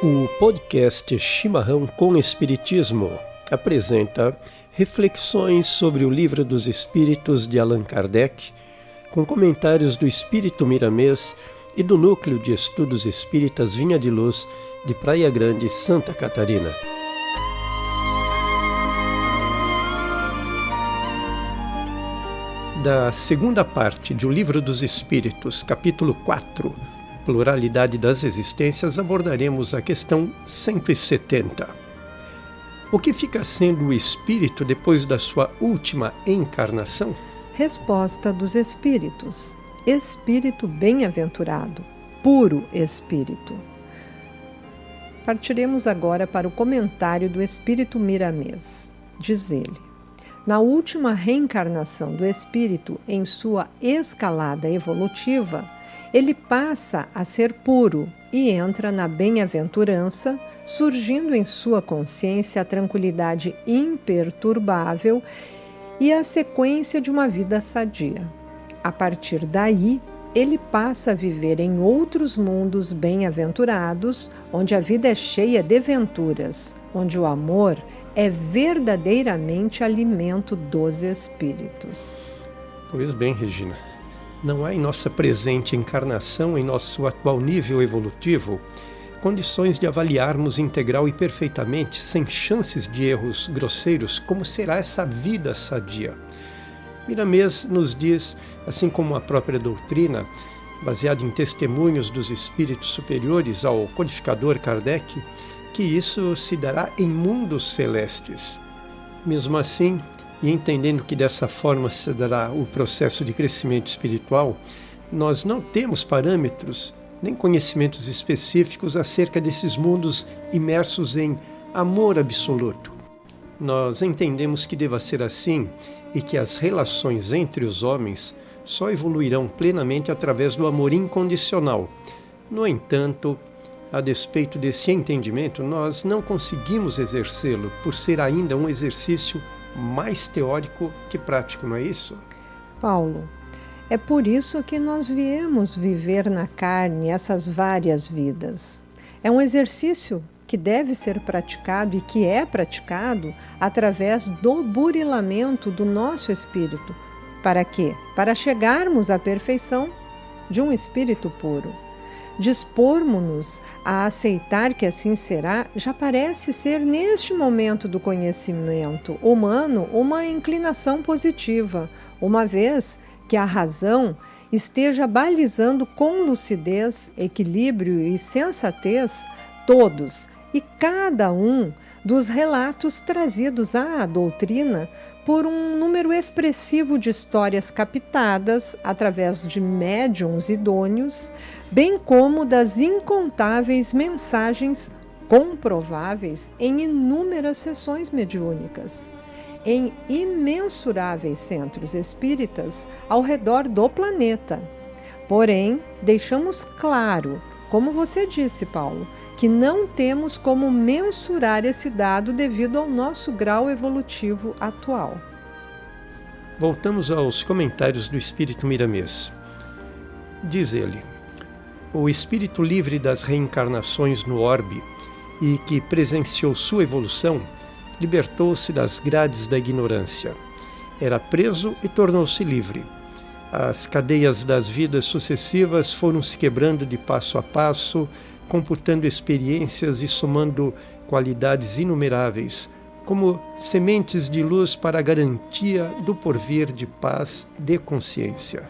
O podcast Chimarrão com Espiritismo apresenta reflexões sobre o Livro dos Espíritos de Allan Kardec, com comentários do Espírito Miramês e do Núcleo de Estudos Espíritas Vinha de Luz, de Praia Grande, Santa Catarina. Da segunda parte de O Livro dos Espíritos, capítulo 4, Pluralidade das Existências, abordaremos a questão 170. O que fica sendo o espírito depois da sua última encarnação? Resposta dos Espíritos. Espírito bem-aventurado, puro Espírito. Partiremos agora para o comentário do Espírito Miramês. Diz ele: na última reencarnação do espírito em sua escalada evolutiva, ele passa a ser puro e entra na bem-aventurança, surgindo em sua consciência a tranquilidade imperturbável e a sequência de uma vida sadia. A partir daí, ele passa a viver em outros mundos bem-aventurados, onde a vida é cheia de venturas, onde o amor é verdadeiramente alimento dos espíritos. Pois bem, Regina, não há em nossa presente encarnação, em nosso atual nível evolutivo, condições de avaliarmos integral e perfeitamente, sem chances de erros grosseiros, como será essa vida sadia. Miramês nos diz, assim como a própria doutrina, baseada em testemunhos dos espíritos superiores ao codificador Kardec, que isso se dará em mundos celestes. Mesmo assim, e entendendo que dessa forma se dará o processo de crescimento espiritual, nós não temos parâmetros nem conhecimentos específicos acerca desses mundos imersos em amor absoluto. Nós entendemos que deva ser assim e que as relações entre os homens só evoluirão plenamente através do amor incondicional. No entanto, a despeito desse entendimento, nós não conseguimos exercê-lo por ser ainda um exercício mais teórico que prático, não é isso? Paulo, é por isso que nós viemos viver na carne essas várias vidas. É um exercício que deve ser praticado e que é praticado através do burilamento do nosso espírito. Para quê? Para chegarmos à perfeição de um espírito puro. Dispormos-nos a aceitar que assim será já parece ser, neste momento do conhecimento humano, uma inclinação positiva, uma vez que a razão esteja balizando com lucidez, equilíbrio e sensatez todos e cada um dos relatos trazidos à doutrina por um número expressivo de histórias captadas através de médiuns idôneos, bem como das incontáveis mensagens comprováveis em inúmeras sessões mediúnicas, em imensuráveis centros espíritas ao redor do planeta. Porém, deixamos claro, como você disse, Paulo, que não temos como mensurar esse dado devido ao nosso grau evolutivo atual. Voltamos aos comentários do Espírito Miramês. Diz ele: o espírito livre das reencarnações no orbe e que presenciou sua evolução, libertou-se das grades da ignorância. Era preso e tornou-se livre. As cadeias das vidas sucessivas foram se quebrando de passo a passo, computando experiências e somando qualidades inumeráveis, como sementes de luz para a garantia do porvir de paz de consciência.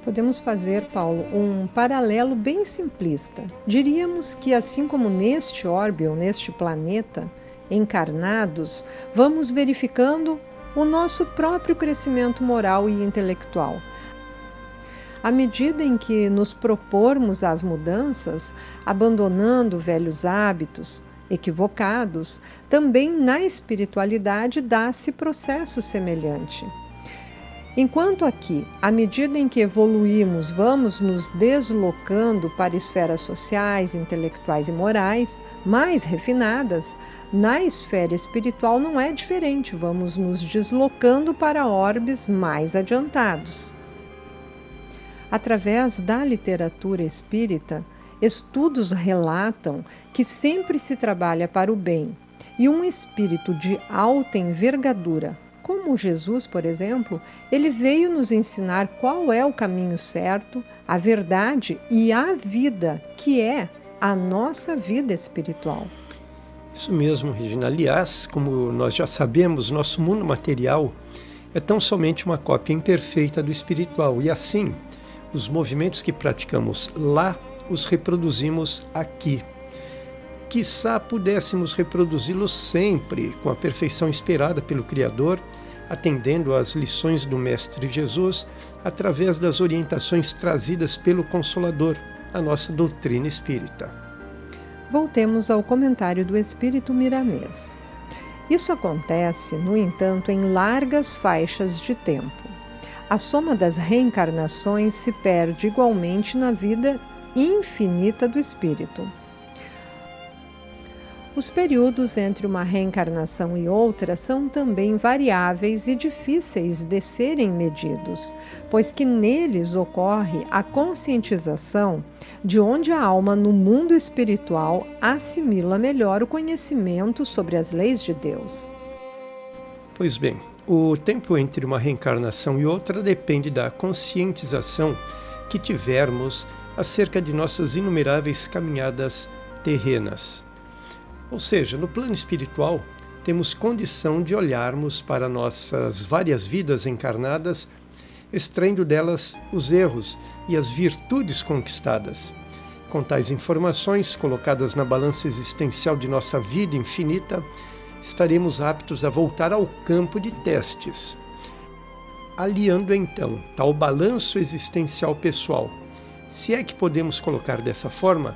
Podemos fazer, Paulo, um paralelo bem simplista. Diríamos que, assim como neste orbe ou neste planeta, encarnados, vamos verificando o nosso próprio crescimento moral e intelectual. À medida em que nos propormos às mudanças, abandonando velhos hábitos equivocados, também na espiritualidade dá-se processo semelhante. Enquanto aqui, à medida em que evoluímos, vamos nos deslocando para esferas sociais, intelectuais e morais mais refinadas, na esfera espiritual não é diferente, vamos nos deslocando para orbes mais adiantados. Através da literatura espírita, Estudos relatam que sempre se trabalha para o bem, e um espírito de alta envergadura, como Jesus, por exemplo, ele veio nos ensinar qual é o caminho certo, a verdade e a vida, que é a nossa vida espiritual. Isso mesmo, Regina. Aliás, como nós já sabemos, nosso mundo material é tão somente uma cópia imperfeita do espiritual. E assim, os movimentos que praticamos lá, os reproduzimos aqui. Quiçá pudéssemos reproduzi-los sempre com a perfeição esperada pelo Criador, atendendo às lições do Mestre Jesus, através das orientações trazidas pelo Consolador, a nossa doutrina espírita. Voltemos ao comentário do Espírito Miramês. Isso acontece, no entanto, em largas faixas de tempo. A soma das reencarnações se perde igualmente na vida infinita do espírito. Os períodos entre uma reencarnação e outra são também variáveis e difíceis de serem medidos, pois que neles ocorre a conscientização de onde a alma no mundo espiritual assimila melhor o conhecimento sobre as leis de Deus. Pois bem, o tempo entre uma reencarnação e outra depende da conscientização que tivermos acerca de nossas inumeráveis caminhadas terrenas. Ou seja, no plano espiritual, temos condição de olharmos para nossas várias vidas encarnadas, extraindo delas os erros e as virtudes conquistadas. Com tais informações, colocadas na balança existencial de nossa vida infinita, estaremos aptos a voltar ao campo de testes. Aliando então tal balanço existencial pessoal, se é que podemos colocar dessa forma,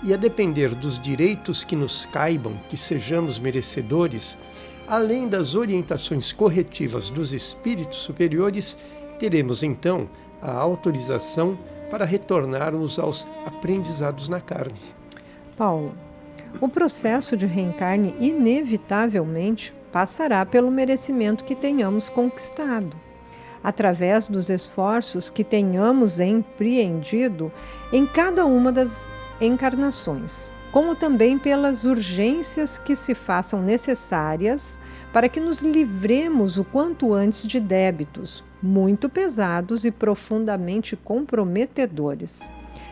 e a depender dos direitos que nos caibam, que sejamos merecedores, além das orientações corretivas dos espíritos superiores, teremos então a autorização para retornarmos aos aprendizados na carne. Paulo, o processo de reencarne inevitavelmente passará pelo merecimento que tenhamos conquistado, através dos esforços que tenhamos empreendido em cada uma das encarnações, como também pelas urgências que se façam necessárias para que nos livremos o quanto antes de débitos muito pesados e profundamente comprometedores.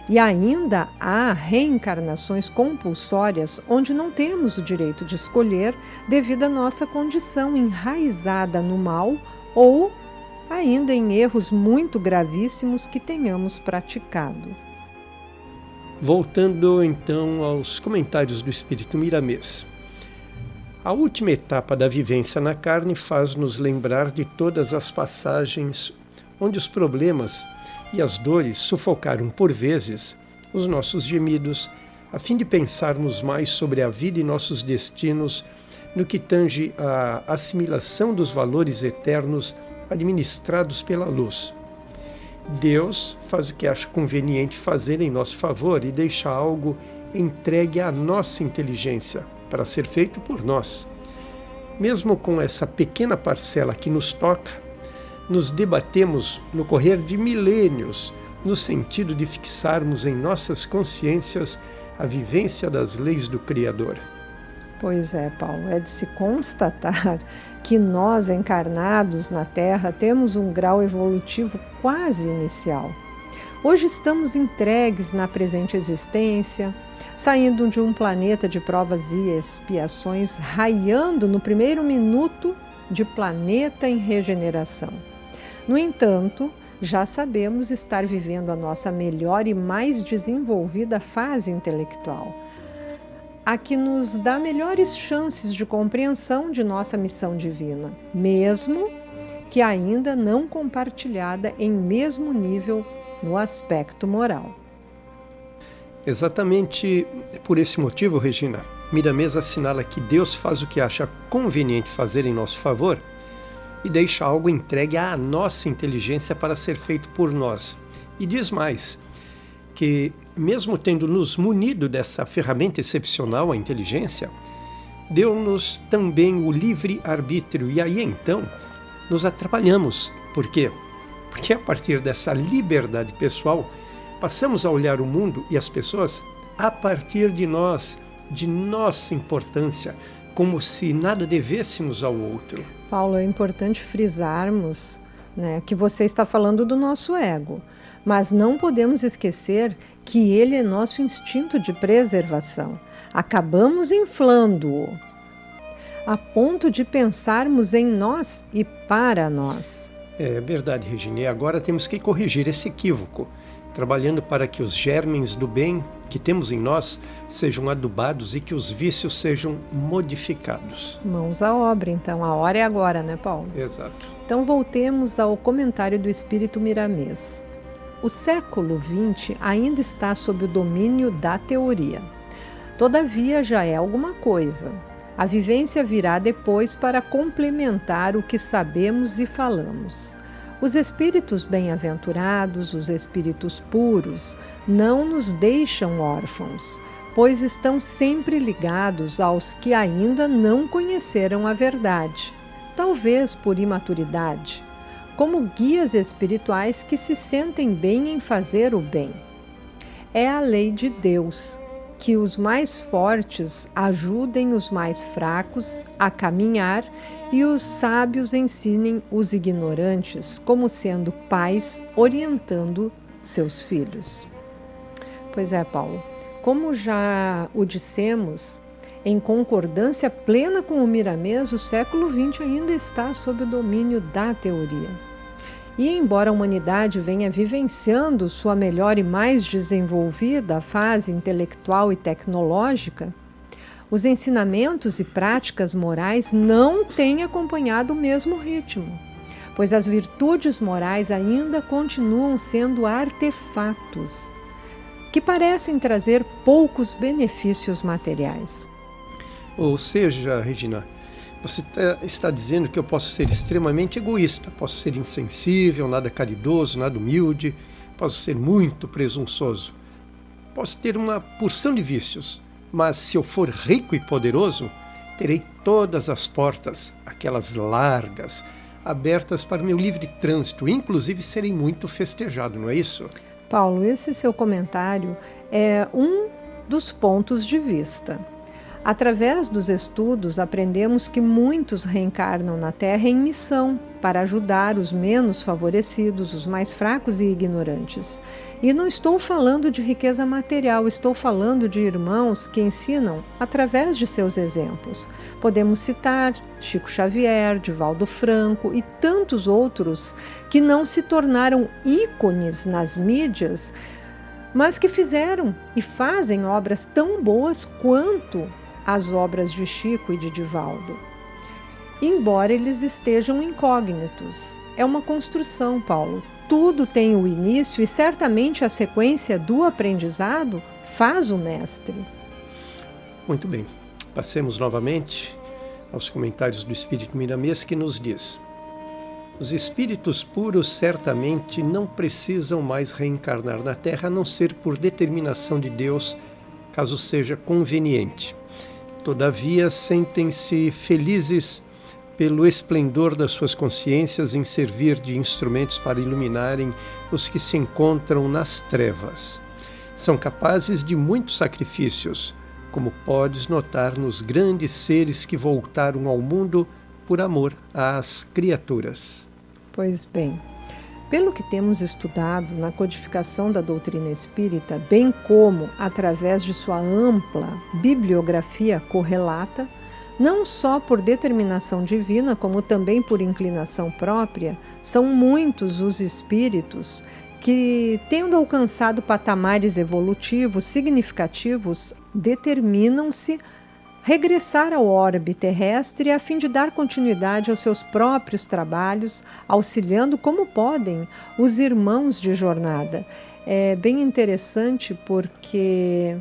E ainda há reencarnações compulsórias onde não temos o direito de escolher devido à nossa condição enraizada no mal ou ainda em erros muito gravíssimos que tenhamos praticado. Voltando então aos comentários do Espírito Miramês. A última etapa da vivência na carne faz-nos lembrar de todas as passagens onde os problemas e as dores sufocaram por vezes os nossos gemidos, a fim de pensarmos mais sobre a vida e nossos destinos no que tange à assimilação dos valores eternos administrados pela luz. Deus faz o que acha conveniente fazer em nosso favor e deixa algo entregue à nossa inteligência para ser feito por nós. Mesmo com essa pequena parcela que nos toca, nos debatemos no correr de milênios no sentido de fixarmos em nossas consciências a vivência das leis do Criador. Pois é, Paulo, é de se constatar que nós, encarnados na Terra, temos um grau evolutivo quase inicial. Hoje estamos entregues na presente existência, saindo de um planeta de provas e expiações, raiando no primeiro minuto de planeta em regeneração. No entanto, já sabemos estar vivendo a nossa melhor e mais desenvolvida fase intelectual, a que nos dá melhores chances de compreensão de nossa missão divina, mesmo que ainda não compartilhada em mesmo nível no aspecto moral. Exatamente por esse motivo, Regina, Miramês assinala que Deus faz o que acha conveniente fazer em nosso favor e deixa algo entregue à nossa inteligência para ser feito por nós. E diz mais, que mesmo tendo nos munido dessa ferramenta excepcional, a inteligência, deu-nos também o livre-arbítrio. E aí então nos atrapalhamos. Por quê? Porque a partir dessa liberdade pessoal, passamos a olhar o mundo e as pessoas a partir de nós, de nossa importância, como se nada devêssemos ao outro. Paulo, é importante frisarmos, né, que você está falando do nosso ego, mas não podemos esquecer que ele é nosso instinto de preservação. Acabamos inflando-o, a ponto de pensarmos em nós e para nós. É verdade, Regina. E agora temos que corrigir esse equívoco, trabalhando para que os germens do bem que temos em nós sejam adubados e que os vícios sejam modificados. Mãos à obra, então. A hora é agora, né, Paulo? Exato. Então voltemos ao comentário do Espírito Miramês. O século XX ainda está sob o domínio da teoria. Todavia já é alguma coisa. A vivência virá depois para complementar o que sabemos e falamos. Os espíritos bem-aventurados, os espíritos puros, não nos deixam órfãos, pois estão sempre ligados aos que ainda não conheceram a verdade, talvez por imaturidade, como guias espirituais que se sentem bem em fazer o bem. É a lei de Deus que os mais fortes ajudem os mais fracos a caminhar e os sábios ensinem os ignorantes, como sendo pais orientando seus filhos. Pois é, Paulo, como já o dissemos, em concordância plena com o Miramês, o século XX ainda está sob o domínio da teoria. E embora a humanidade venha vivenciando sua melhor e mais desenvolvida fase intelectual e tecnológica, os ensinamentos e práticas morais não têm acompanhado o mesmo ritmo, pois as virtudes morais ainda continuam sendo artefatos que parecem trazer poucos benefícios materiais. Ou seja, Regina, você está dizendo que eu posso ser extremamente egoísta, posso ser insensível, nada caridoso, nada humilde, posso ser muito presunçoso, posso ter uma porção de vícios, mas se eu for rico e poderoso, terei todas as portas, aquelas largas, abertas para o meu livre trânsito, inclusive serei muito festejado, não é isso? Paulo, esse seu comentário é um dos pontos de vista. Através dos estudos, aprendemos que muitos reencarnam na Terra em missão para ajudar os menos favorecidos, os mais fracos e ignorantes. E não estou falando de riqueza material, estou falando de irmãos que ensinam através de seus exemplos. Podemos citar Chico Xavier, Divaldo Franco e tantos outros que não se tornaram ícones nas mídias, mas que fizeram e fazem obras tão boas quanto as obras de Chico e de Divaldo, embora eles estejam incógnitos. É uma construção, Paulo. Tudo tem o início e certamente a sequência do aprendizado faz o mestre. Muito bem. Passemos novamente aos comentários do Espírito Miramês, que nos diz: os espíritos puros certamente não precisam mais reencarnar na Terra, a não ser por determinação de Deus, caso seja conveniente. Todavia, sentem-se felizes pelo esplendor das suas consciências em servir de instrumentos para iluminarem os que se encontram nas trevas. São capazes de muitos sacrifícios, como podes notar nos grandes seres que voltaram ao mundo por amor às criaturas. Pois bem, pelo que temos estudado na codificação da doutrina espírita, bem como através de sua ampla bibliografia correlata, não só por determinação divina, como também por inclinação própria, são muitos os espíritos que, tendo alcançado patamares evolutivos significativos, determinam-se regressar ao orbe terrestre a fim de dar continuidade aos seus próprios trabalhos, auxiliando como podem os irmãos de jornada. É bem interessante porque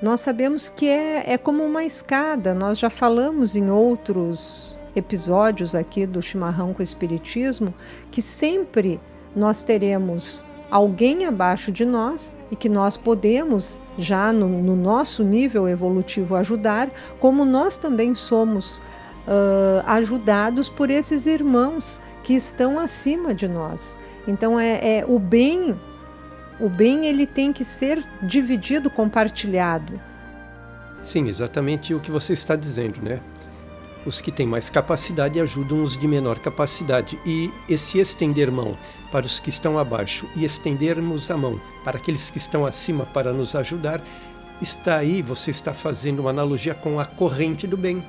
nós sabemos que é como uma escada. Nós já falamos em outros episódios aqui do Chimarrão com o Espiritismo que sempre nós teremos alguém abaixo de nós e que nós podemos, já no nosso nível evolutivo, ajudar, como nós também somos ajudados por esses irmãos que estão acima de nós. Então, o bem O bem ele tem que ser dividido, compartilhado. Sim, exatamente o que você está dizendo, né? Os que têm mais capacidade ajudam os de menor capacidade. E esse estender mão para os que estão abaixo e estendermos a mão para aqueles que estão acima para nos ajudar, está aí, você está fazendo uma analogia com a corrente do bem.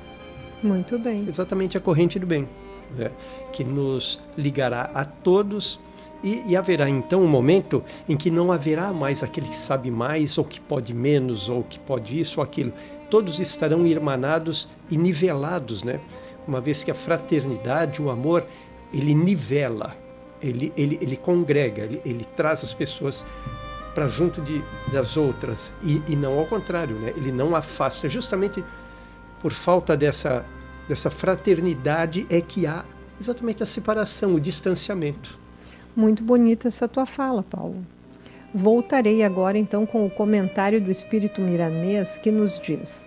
Muito bem. Exatamente a corrente do bem, né? Que nos ligará a todos e haverá então um momento em que não haverá mais aquele que sabe mais ou que pode menos ou que pode isso ou aquilo. Todos estarão irmanados e nivelados, né? Uma vez que a fraternidade, o amor, ele nivela, ele congrega, ele traz as pessoas para junto das outras e não ao contrário, né? Ele não afasta, justamente por falta dessa fraternidade é que há exatamente a separação, o distanciamento. Muito bonita essa tua fala, Paulo. Voltarei agora então com o comentário do Espírito Milanês que nos diz: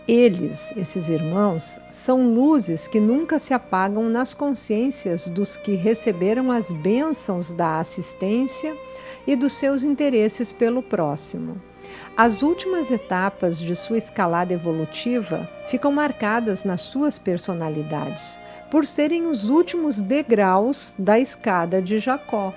eles, esses irmãos, são luzes que nunca se apagam nas consciências dos que receberam as bênçãos da assistência e dos seus interesses pelo próximo. As últimas etapas de sua escalada evolutiva ficam marcadas nas suas personalidades, por serem os últimos degraus da escada de Jacó.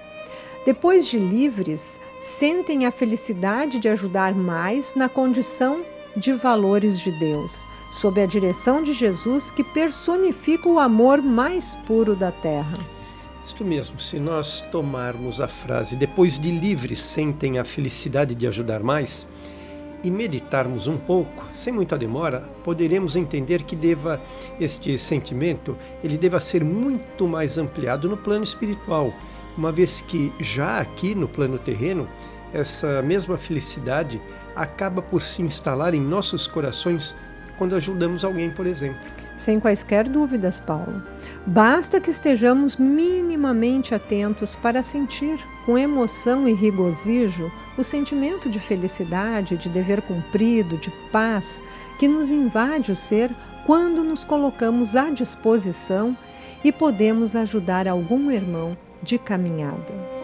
Depois de livres, sentem a felicidade de ajudar mais na condição de valores de Deus, sob a direção de Jesus, que personifica o amor mais puro da terra. Isto mesmo, se nós tomarmos a frase depois de livres sentem a felicidade de ajudar mais e meditarmos um pouco, sem muita demora, poderemos entender que este sentimento ele deva ser muito mais ampliado no plano espiritual, uma vez que já aqui no plano terreno, essa mesma felicidade acaba por se instalar em nossos corações quando ajudamos alguém, por exemplo. Sem quaisquer dúvidas, Paulo. Basta que estejamos minimamente atentos para sentir, com emoção e regozijo, o sentimento de felicidade, de dever cumprido, de paz, que nos invade o ser quando nos colocamos à disposição e podemos ajudar algum irmão de caminhada.